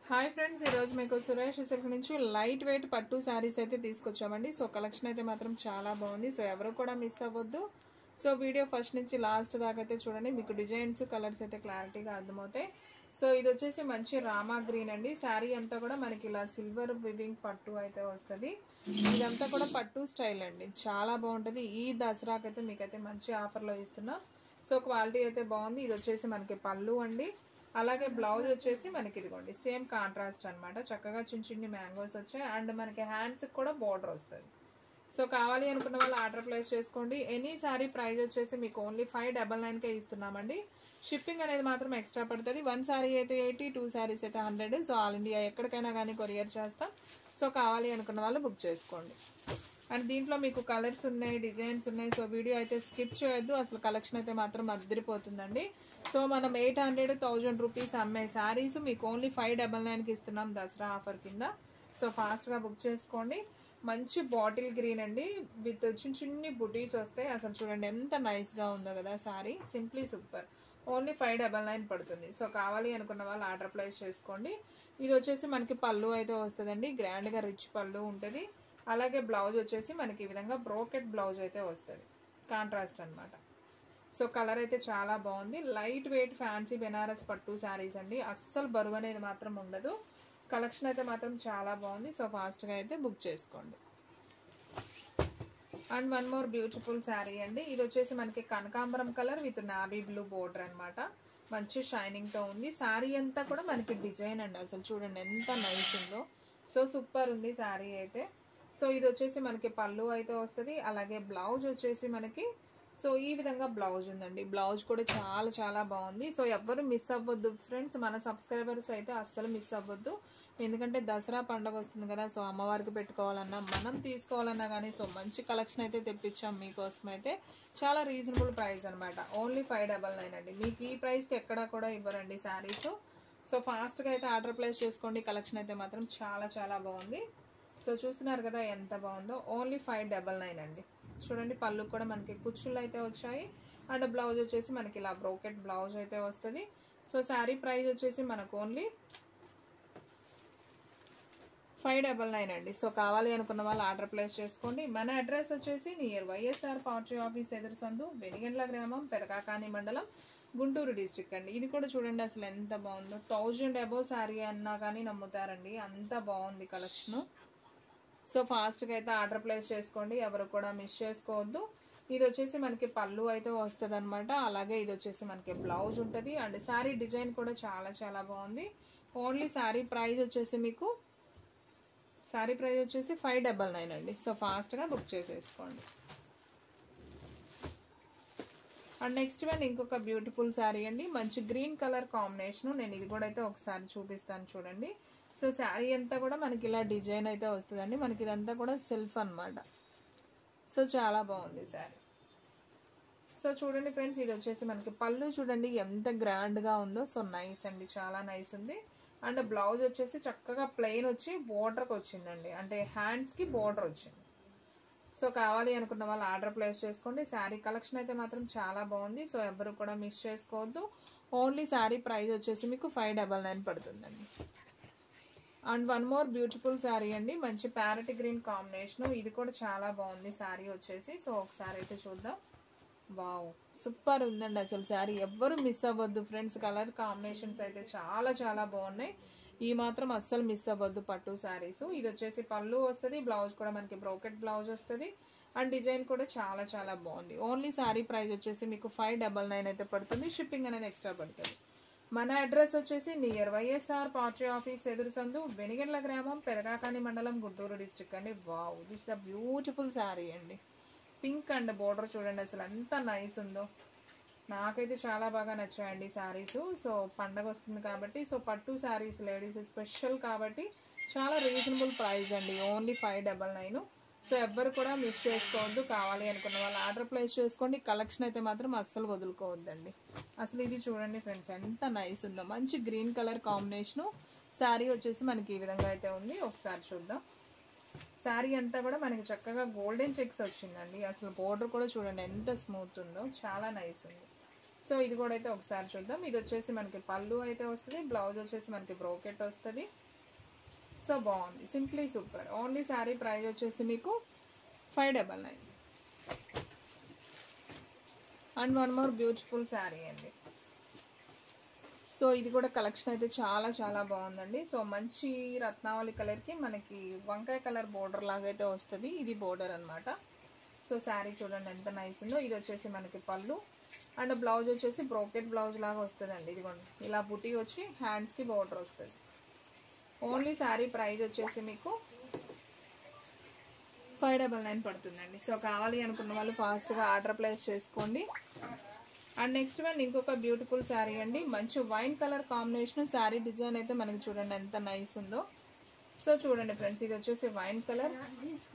Hi friends, ఈరోజు మీకు Suresh silk నుంచి లైట్ వెయిట్ పట్టు శారీస్ అయితే తీసుకొచ్చామండి. సో కలెక్షన్ అయితే మాత్రం చాలా బాగుంది. సో ఎవరు కూడా మిస్ అవ్వద్దు. సో వీడియో ఫస్ట్ నుంచి లాస్ట్ దాకా అయితే చూడండి, మీకు డిజైన్స్ కలర్స్ అయితే క్లారిటీగా అర్థమవుతాయి. సో ఇది వచ్చేసి మంచి రామా గ్రీన్ అండి. శారీ అంతా కూడా మనకి ఇలా సిల్వర్ వివింగ్ పట్టు అయితే వస్తుంది. ఇదంతా కూడా పట్టు స్టైల్ అండి, చాలా బాగుంటుంది. ఈ దసరాకైతే మీకైతే మంచి ఆఫర్లో ఇస్తున్నా. సో క్వాలిటీ అయితే బాగుంది. ఇది వచ్చేసి మనకి పళ్ళు అండి. అలాగే బ్లౌజ్ వచ్చేసి మనకి ఇదిగోండి సేమ్ కాంట్రాస్ట్ అనమాట. చక్కగా చిన్న చిన్ని మ్యాంగోస్ వచ్చాయి అండ్ మనకి హ్యాండ్స్కి కూడా బార్డర్ వస్తుంది. సో కావాలి అనుకున్న వాళ్ళు ఆర్డర్ ప్లేస్ చేసుకోండి. ఎనీ శారీ ప్రైస్ వచ్చేసి మీకు ఓన్లీ 599కే ఇస్తున్నామండి. షిప్పింగ్ అనేది మాత్రం ఎక్స్ట్రా పడుతుంది. 1 శారీ అయితే 80, 2 శారీస్ అయితే 100. సో ఆల్ ఇండియా ఎక్కడికైనా కానీ కొరియర్ చేస్తాం. సో కావాలి అనుకున్న వాళ్ళు బుక్ చేసుకోండి. అండ్ దీంట్లో మీకు కలర్స్ ఉన్నాయి, డిజైన్స్ ఉన్నాయి. సో వీడియో అయితే స్కిప్ చేయొద్దు. అసలు కలెక్షన్ అయితే మాత్రం అద్దరిపోతుందండి. సో మనం 800-1000 రూపీస్ అమ్మే శారీస్ మీకు ఓన్లీ 599కి ఇస్తున్నాం దసరా ఆఫర్ కింద. సో ఫాస్ట్గా బుక్ చేసుకోండి. మంచి బాటిల్ గ్రీన్ అండి, విత్ చిన్న చిన్ని బుటీస్ వస్తాయి. అసలు చూడండి ఎంత నైస్గా ఉందో కదా శారీ. Simply super. ఓన్లీ 599 పడుతుంది. సో కావాలి అనుకున్న వాళ్ళు ఆర్డర్ ప్లేస్ చేసుకోండి. ఇది వచ్చేసి మనకి పళ్ళు అయితే వస్తుందండి. గ్రాండ్గా రిచ్ పళ్ళు ఉంటుంది. అలాగే బ్లౌజ్ వచ్చేసి మనకి ఈ విధంగా బ్రోకెట్ బ్లౌజ్ అయితే వస్తుంది, కాంట్రాస్ట్ అనమాట. సో కలర్ అయితే చాలా బాగుంది. లైట్ వెయిట్ ఫ్యాన్సీ బెనారస్ పట్టు శారీస్ అండి. అస్సలు బరువు అనేది మాత్రం ఉండదు. కలెక్షన్ అయితే మాత్రం చాలా బాగుంది. సో ఫాస్ట్గా అయితే బుక్ చేసుకోండి. And one more beautiful sari అండి. ఇది వచ్చేసి మనకి కనకాంబరం colour with navy blue border అనమాట. మంచి షైనింగ్తో ఉంది. శారీ అంతా కూడా మనకి డిజైన్ అండి. అసలు చూడండి ఎంత నైస్ ఉందో. సో సూపర్ ఉంది శారీ అయితే. సో ఇది వచ్చేసి మనకి పళ్ళు అయితే వస్తుంది. అలాగే బ్లౌజ్ వచ్చేసి మనకి సో ఈ విధంగా బ్లౌజ్ ఉందండి. బ్లౌజ్ కూడా చాలా చాలా బాగుంది. సో ఎవ్వరు మిస్ అవ్వద్దు ఫ్రెండ్స్. మన సబ్స్క్రైబర్స్ అయితే అస్సలు మిస్ అవ్వద్దు. ఎందుకంటే దసరా పండుగ వస్తుంది కదా. సో అమ్మవారికి పెట్టుకోవాలన్నా మనం తీసుకోవాలన్నా కానీ సో మంచి కలెక్షన్ అయితే తెప్పించాం మీకోసం. అయితే చాలా రీజనబుల్ ప్రైస్ అనమాట. ఓన్లీ 599 అండి. మీకు ఈ ప్రైస్కి ఎక్కడా కూడా ఇవ్వరండి శారీస్. సో ఫాస్ట్గా అయితే ఆర్డర్ ప్లేస్ చేసుకోండి. కలెక్షన్ అయితే మాత్రం చాలా చాలా బాగుంది. సో చూస్తున్నారు కదా ఎంత బాగుందో. ఓన్లీ 599 అండి. చూడండి పళ్ళు కూడా మనకి కుచ్చుళ్ళు అయితే వచ్చాయి. అండ్ బ్లౌజ్ వచ్చేసి మనకి ఇలా బ్రోకెట్ బ్లౌజ్ అయితే వస్తుంది. సో శారీ ప్రైస్ వచ్చేసి మనకు ఓన్లీ 599 అండి. సో కావాలి అనుకున్న వాళ్ళు ఆర్డర్ ప్లేస్ చేసుకోండి. మన అడ్రస్ వచ్చేసి నియర్ వైఎస్ఆర్ పార్టీ ఆఫీస్ ఎదురు సందు, వెనిగండ్ల గ్రామం, పెదకాకాని మండలం, గుంటూరు డిస్ట్రిక్ట్ అండి. ఇది కూడా చూడండి అసలు ఎంత బాగుందో. 1000 అబోవ్ శారీ అన్నా కానీ నమ్ముతారండి, అంత బాగుంది కలెక్షను. సో ఫాస్ట్గా అయితే ఆర్డర్ ప్లేస్ చేసుకోండి. ఎవరు కూడా మిస్ చేసుకోవద్దు. ఇది వచ్చేసి మనకి పళ్ళు అయితే వస్తుంది అనమాట. అలాగే ఇది వచ్చేసి మనకి బ్లౌజ్ ఉంటుంది. అండ్ శారీ డిజైన్ కూడా చాలా చాలా బాగుంది. ఓన్లీ శారీ ప్రైస్ వచ్చేసి మీకు 599 అండి. సో ఫాస్ట్గా బుక్ చేసేసుకోండి. అండ్ నెక్స్ట్ వన్ ఇంకొక బ్యూటిఫుల్ శారీ అండి. మంచి గ్రీన్ కలర్ కాంబినేషను. నేను ఇది కూడా అయితే ఒకసారి చూపిస్తాను చూడండి. సో శారీ అంతా కూడా మనకి ఇలా డిజైన్ అయితే వస్తుందండి. మనకి ఇదంతా కూడా సెల్ఫ్ అనమాట. సో చాలా బాగుంది శారీ. సో చూడండి ఫ్రెండ్స్, ఇది వచ్చేసి మనకి పళ్ళు చూడండి ఎంత గ్రాండ్గా ఉందో. సో నైస్ అండి, చాలా నైస్ ఉంది. అండ్ బ్లౌజ్ వచ్చేసి చక్కగా ప్లెయిన్ వచ్చి బోర్డర్కి వచ్చిందండి, అంటే హ్యాండ్స్కి బోర్డర్ వచ్చింది. సో కావాలి అనుకున్న వాళ్ళు ఆర్డర్ ప్లేస్ చేసుకోండి. శారీ కలెక్షన్ అయితే మాత్రం చాలా బాగుంది. సో ఎవరు కూడా మిస్ చేసుకోవద్దు. ఓన్లీ శారీ ప్రైస్ వచ్చేసి మీకు 599 పడుతుందండి. And one more beautiful sari అండి. మంచి ప్యారెట్ గ్రీన్ కాంబినేషన్. ఇది కూడా చాలా బాగుంది శారీ వచ్చేసి. సో ఒకసారి అయితే చూద్దాం. వావ్, సూపర్ ఉందండి అసలు శారీ. ఎవ్వరు మిస్ అవ్వద్దు ఫ్రెండ్స్. కలర్ కాంబినేషన్స్ అయితే చాలా చాలా బాగున్నాయి. ఈ మాత్రం అస్సలు మిస్ అవ్వద్దు పట్టు శారీస్. ఇది వచ్చేసి పళ్ళు వస్తుంది. బ్లౌజ్ కూడా మనకి బ్రోకెట్ బ్లౌజ్ వస్తుంది. అండ్ డిజైన్ కూడా చాలా చాలా బాగుంది. ఓన్లీ శారీ ప్రైస్ వచ్చేసి మీకు 599 అయితే పడుతుంది. షిప్పింగ్ అనేది ఎక్స్ట్రా పడుతుంది. మన అడ్రస్ వచ్చేసి నియర్ వైఎస్ఆర్ పార్టీ ఆఫీస్ ఎదురు సందు, వెనిగండ్ల గ్రామం, పెదకాకాని మండలం, గుంటూరు డిస్ట్రిక్ట్ అండి. Wow, this the beautiful sari అండి. పింక్ అండ్ బోర్డర్ చూడండి అసలు ఎంత నైస్ ఉందో. నాకైతే చాలా బాగా నచ్చాయండి శారీస్. సో పండగ వస్తుంది కాబట్టి సో పట్టు శారీస్ లేడీస్ స్పెషల్ కాబట్టి చాలా రీజనబుల్ ప్రైస్ అండి. ఓన్లీ 599. సో ఎవ్వరు కూడా మిస్ చేసుకోవద్దు. కావాలి అనుకున్న వాళ్ళు ఆర్డర్ ప్లేస్ చేసుకోండి. కలెక్షన్ అయితే మాత్రం అస్సలు వదులుకోవద్దండి. అసలు ఇది చూడండి ఫ్రెండ్స్ ఎంత నైస్ ఉందో. మంచి గ్రీన్ కలర్ కాంబినేషను. శారీ వచ్చేసి మనకి ఈ విధంగా అయితే ఉంది. ఒకసారి చూద్దాం. శారీ అంతా కూడా మనకి చక్కగా గోల్డెన్ చెక్స్ వచ్చిందండి. అసలు బోర్డర్ కూడా చూడండి ఎంత స్మూత్ ఉందో, చాలా నైస్ ఉంది. సో ఇది కూడా అయితే ఒకసారి చూద్దాం. ఇది వచ్చేసి మనకి పళ్ళు అయితే వస్తుంది, బ్లౌజ్ వచ్చేసి మనకి బ్రోకెట్ వస్తుంది. సో బాగుంది, simply super. Only sari price వచ్చేసి మీకు 599. And one more beautiful sari అండి. సో ఇది కూడా కలెక్షన్ అయితే చాలా చాలా బాగుందండి. సో మంచి రత్నావళి కలర్కి మనకి వంకాయ కలర్ బోర్డర్ లాగా అయితే వస్తుంది. ఇది బోర్డర్ అనమాట. సో శారీ చూడండి ఎంత నైస్ ఉందో. ఇది వచ్చేసి మనకి పళ్ళు అండ్ బ్లౌజ్ వచ్చేసి బ్రోకెట్ బ్లౌజ్ లాగా వస్తుందండి. ఇదిగోండి ఇలా బుటీ వచ్చి హ్యాండ్స్కి బోర్డర్ వస్తుంది. ఓన్లీ శారీ ప్రైస్ వచ్చేసి మీకు 599 పడుతుందండి. సో కావాలి అనుకున్న వాళ్ళు ఫాస్ట్గా ఆర్డర్ ప్లేస్ చేసుకోండి. అండ్ నెక్స్ట్ వన్ ఇంకొక బ్యూటిఫుల్ శారీ అండి. మంచి wine colour combination sari design అయితే మనకి చూడండి ఎంత నైస్ ఉందో. సో చూడండి ఫ్రెండ్స్, ఇది వచ్చేసి వైన్ కలర్.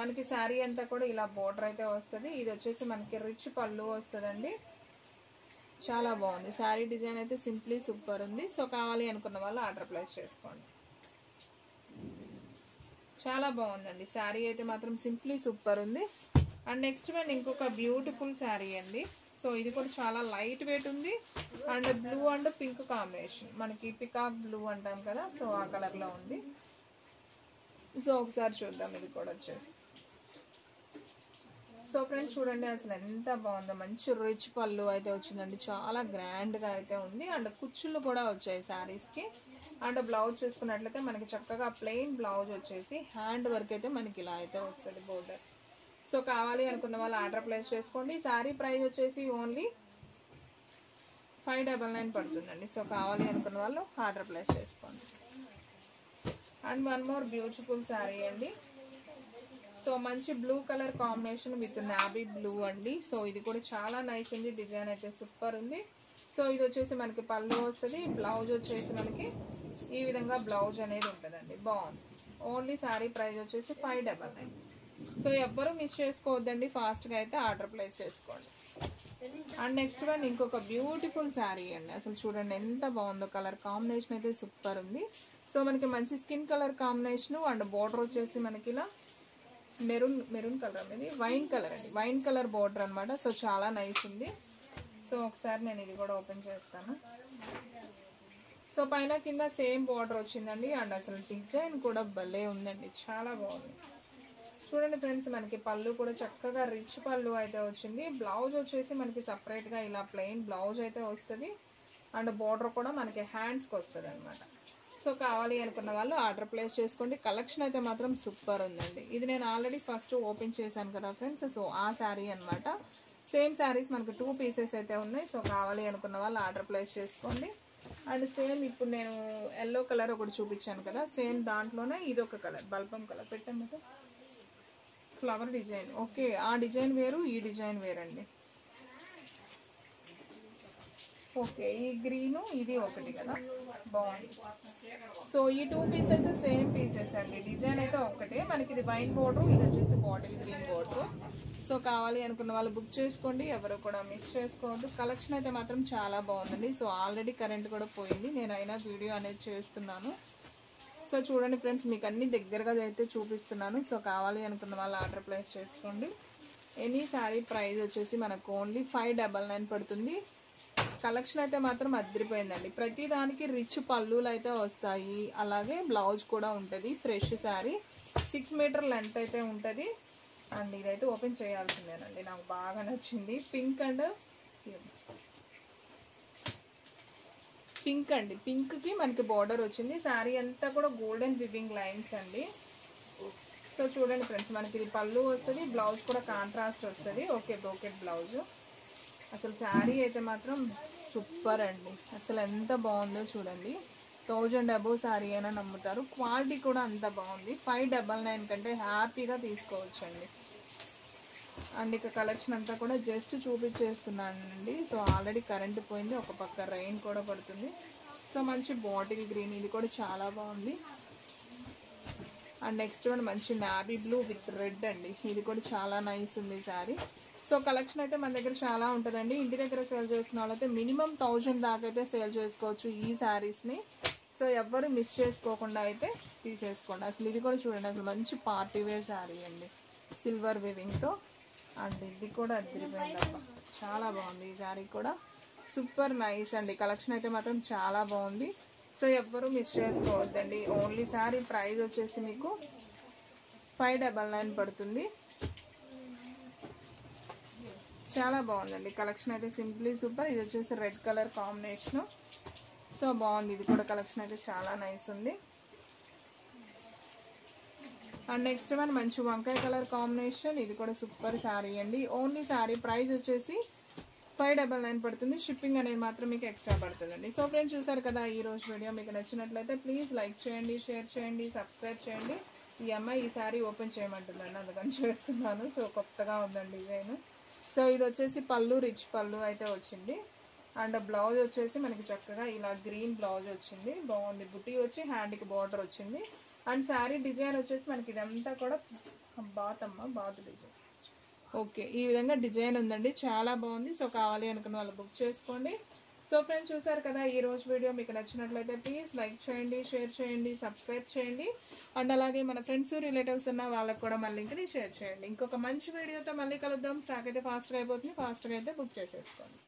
మనకి శారీ అంతా కూడా ఇలా బోర్డర్ అయితే వస్తుంది. ఇది వచ్చేసి మనకి రిచ్ పళ్ళు వస్తుందండి. చాలా బాగుంది శారీ డిజైన్ అయితే, సింప్లీ సూపర్ ఉంది. సో కావాలి అనుకున్న వాళ్ళు ఆర్డర్ ప్లేస్ చేసుకోండి. చాలా బాగుందండి శారీ అయితే మాత్రం, సింప్లీ సూపర్ ఉంది. అండ్ నెక్స్ట్ వన్ ఇంకొక బ్యూటిఫుల్ శారీ అండి. సో ఇది కూడా చాలా లైట్ వెయిట్ ఉంది. And blue and pink combination, మనకి పికాక్ బ్లూ అంటాం కదా, సో ఆ కలర్లో ఉంది. సో ఒకసారి చూద్దాం. ఇది కూడా వచ్చేసి సో ఫ్రెండ్స్ చూడండి అసలు ఎంత బాగుందో. మంచి రిచ్ పళ్ళు అయితే వచ్చిందండి, చాలా గ్రాండ్గా అయితే ఉంది. అండ్ కుచ్చులు కూడా వచ్చాయి శారీస్కి. అండ్ బ్లౌజ్ చూసుకున్నట్లయితే మనకి చక్కగా ప్లెయిన్ బ్లౌజ్ వచ్చేసి హ్యాండ్ వర్క్ అయితే మనకి ఇలా అయితే వస్తుంది బోర్డర్. సో కావాలి అనుకున్న వాళ్ళు ఆర్డర్ ప్లేస్ చేసుకోండి. శారీ ప్రైస్ వచ్చేసి ఓన్లీ 599 పడుతుందండి. సో కావాలి అనుకున్న వాళ్ళు ఆర్డర్ ప్లేస్ చేసుకోండి. And one more beautiful sari అండి. సో మంచి blue colour combination with నాబీ blue అండి. సో ఇది కూడా చాలా నైస్ ఉంది, డిజైన్ అయితే సూపర్ ఉంది. సో ఇది వచ్చేసి మనకి పళ్ళు వస్తుంది, బ్లౌజ్ వచ్చేసి మనకి ఈ విధంగా బ్లౌజ్ అనేది ఉంటుందండి. బాగుంది. ఓన్లీ శారీ ప్రైస్ వచ్చేసి 599. సో ఎవ్వరూ మిస్ చేసుకోవద్దండి, ఫాస్ట్గా అయితే ఆర్డర్ ప్లేస్ చేసుకోండి. అండ్ నెక్స్ట్ వన్ ఇంకొక బ్యూటిఫుల్ శారీ అండి. అసలు చూడండి ఎంత బాగుందో, కలర్ కాంబినేషన్ అయితే సూపర్ ఉంది. సో మనకి మంచి skin colour combination and border వచ్చేసి మనకి ఇలా మెరూన్ కలర్ అనేది వైన్ కలర్ అండి, వైన్ కలర్ బోర్డర్ అనమాట. సో చాలా నైస్ ఉంది. సో ఒకసారి నేను ఇది కూడా ఓపెన్ చేస్తాను. సో పైన కింద సేమ్ బోర్డర్ వచ్చిందండి. అండ్ అసలు డిజైన్ కూడా భలే ఉందండి, చాలా బాగుంది. చూడండి ఫ్రెండ్స్, మనకి పళ్ళు కూడా చక్కగా రిచ్ పళ్ళు అయితే వచ్చింది. బ్లౌజ్ వచ్చేసి మనకి సపరేట్గా ఇలా ప్లెయిన్ బ్లౌజ్ అయితే వస్తుంది. అండ్ బోర్డర్ కూడా మనకి హ్యాండ్స్కి వస్తుంది అనమాట. సో కావాలి అనుకున్న వాళ్ళు ఆర్డర్ ప్లేస్ చేసుకోండి. కలెక్షన్ అయితే మాత్రం సూపర్ ఉందండి. ఇది నేను ఆల్రెడీ ఫస్ట్ ఓపెన్ చేశాను కదా ఫ్రెండ్స్, సో ఆ శారీ అనమాట. సేమ్ శారీస్ మనకి 2 పీసెస్ అయితే ఉన్నాయి. సో కావాలి అనుకున్న వాళ్ళు ఆర్డర్ ప్లేస్ చేసుకోండి. అండ్ సేమ్ ఇప్పుడు నేను ఎల్లో కలర్ ఒకటి చూపించాను కదా, సేమ్ దాంట్లోనే ఇది ఒక కలర్ బల్బం కలర్ పెట్టాను కదా, ఫ్లవర్ డిజైన్. ఓకే, ఆ డిజైన్ వేరు, ఈ డిజైన్ వేరండి. ఓకే, ఈ గ్రీను ఇది ఒకటి కదా, బాగుంది. సో ఈ 2 పీసెస్ సేమ్ పీసెస్ అండి, డిజైన్ అయితే ఒకటే. మనకి ఇది వైన్ బోర్డర్, ఇది వచ్చేసి బాటిల్ గ్రీన్ బోర్డర్. సో కావాలి అనుకున్న వాళ్ళు బుక్ చేసుకోండి, ఎవరు కూడా మిస్ చేసుకోవద్దు. కలెక్షన్ అయితే మాత్రం చాలా బాగుందండి. సో ఆల్రెడీ కరెంట్ కూడా పోయింది, నేనైనా వీడియో అనేది చేస్తున్నాను. సో చూడండి ఫ్రెండ్స్, మీకు అన్ని దగ్గరగా అయితే చూపిస్తున్నాను. సో కావాలి అనుకున్న వాళ్ళు ఆర్డర్ ప్లేస్ చేసుకోండి. ఎనీ శారీ ప్రైస్ వచ్చేసి మనకు ఓన్లీ 599 పడుతుంది. కలెక్షన్ అయితే మాత్రం అదిరిపోయిందండి. ప్రతి దానికి రిచ్ పళ్ళులు అయితే వస్తాయి, అలాగే బ్లౌజ్ కూడా ఉంటుంది. ఫ్రెష్ శారీ 6 మీటర్ లెంత్ అయితే ఉంటుంది. అండ్ ఇదైతే ఓపెన్ చేయాల్సిందేనండి, నాకు బాగా నచ్చింది. పింక్ అండి, పింక్కి మనకి బార్డర్ వచ్చింది. శారీ అంతా కూడా గోల్డెన్ వివింగ్ లైన్స్ అండి. సో చూడండి ఫ్రెండ్స్, మనకి ఇది పళ్ళు వస్తుంది, బ్లౌజ్ కూడా కాంట్రాస్ట్ వస్తుంది. Okay, brocade blouse. అసలు శారీ అయితే మాత్రం సూపర్ అండి, అసలు ఎంత బాగుందో చూడండి. 1000 అబోవ్ శారీ అయినా నమ్ముతారు. క్వాలిటీ కూడా అంత బాగుంది. 599 కంటే హ్యాపీగా తీసుకోవచ్చండి. అండ్ ఇక కలెక్షన్ అంతా కూడా జస్ట్ చూపించేస్తున్నానండి. సో ఆల్రెడీ కరెంట్ పోయింది, ఒక పక్క రెయిన్ కూడా పడుతుంది. సో మంచి బాటిల్ గ్రీన్, ఇది కూడా చాలా బాగుంది. అండ్ నెక్స్ట్ వన్ మంచి నావీ బ్లూ విత్ రెడ్ అండి, ఇది కూడా చాలా నైస్ ఉంది శారీ. సో కలెక్షన్ అయితే మన దగ్గర చాలా ఉంటుందండి. ఇంటి దగ్గర సేల్ చేసిన వాళ్ళైతే మినిమం 1000 దాకా అయితే సేల్ చేసుకోవచ్చు ఈ శారీస్ని. సో ఎవ్వరు మిస్ చేసుకోకుండా అయితే తీసేసుకోండి. అసలు ఇది కూడా చూడండి, అసలు మంచి పార్టీ వేర్ శారీ అండి, సిల్వర్ వివింగ్తో. అండ్ ఇది కూడా అదిరిపోయింది అబ్బా, చాలా బాగుంది ఈ శారీ కూడా. సూపర్ నైస్ అండి. కలెక్షన్ అయితే మాత్రం చాలా బాగుంది. సో ఎవ్వరూ మిస్ చేసుకోవద్దండి. ఓన్లీ సారీ ప్రైస్ వచ్చేసి మీకు 599 పడుతుంది. చాలా బాగుందండి కలెక్షన్ అయితే, సింప్లీ సూపర్. ఇది వచ్చేసి రెడ్ కలర్ కాంబినేషను. సో బాగుంది, ఇది కూడా కలెక్షన్ అయితే చాలా నైస్ ఉంది. అండ్ నెక్స్ట్ వన్ మంచి వంకాయ కలర్ కాంబినేషన్. ఇది కూడా సూపర్ శారీ అండి. ఓన్లీ శారీ ప్రైస్ వచ్చేసి 599 పడుతుంది. షిప్పింగ్ అనేది మాత్రం మీకు ఎక్స్ట్రా పడుతుందండి. సో ఫ్రెండ్స్ చూసారు కదా ఈ రోజు వీడియో. మీకు నచ్చినట్లయితే ప్లీజ్ లైక్ చేయండి, షేర్ చేయండి, సబ్స్క్రైబ్ చేయండి. ఈ అమ్మాయి ఈ శారీ ఓపెన్ చేయమంటుందండి, అందుకని చేస్తున్నాను. సో కొత్తగా ఉందండి డిజైన్. సో ఇది వచ్చేసి పళ్ళు, రిచ్ పళ్ళు అయితే వచ్చింది. అండ్ బ్లౌజ్ వచ్చేసి మనకి చక్కగా ఇలా గ్రీన్ బ్లౌజ్ వచ్చింది. బాగుంది. బుట్టి వచ్చి హ్యాండ్కి బార్డర్ వచ్చింది. అండ్ శారీ డిజైన్ వచ్చేసి మనకి ఇదంతా కూడా బాత్ డిజైన్. ఓకే, ఈ విధంగా డిజైన్ ఉందండి, చాలా బాగుంది. సో కావాలి అనుకున్న వాళ్ళు బుక్ చేసుకోండి. సో ఫ్రెండ్స్ చూసారు కదా ఈ రోజు వీడియో. మీకు నచ్చినట్లయితే ప్లీజ్ లైక్ చేయండి, షేర్ చేయండి, సబ్స్క్రైబ్ చేయండి. అండ్ అలాగే మన ఫ్రెండ్స్, రిలేటివ్స్ ఉన్న వాళ్ళకి కూడా మన లింక్ని షేర్ చేయండి. ఇంకొక మంచి వీడియోతో మళ్ళీ కలుద్దాం. స్టాక్ అయితే ఫాస్ట్గా అయిపోతుంది, ఫాస్ట్గా అయితే బుక్ చేసేసుకోండి.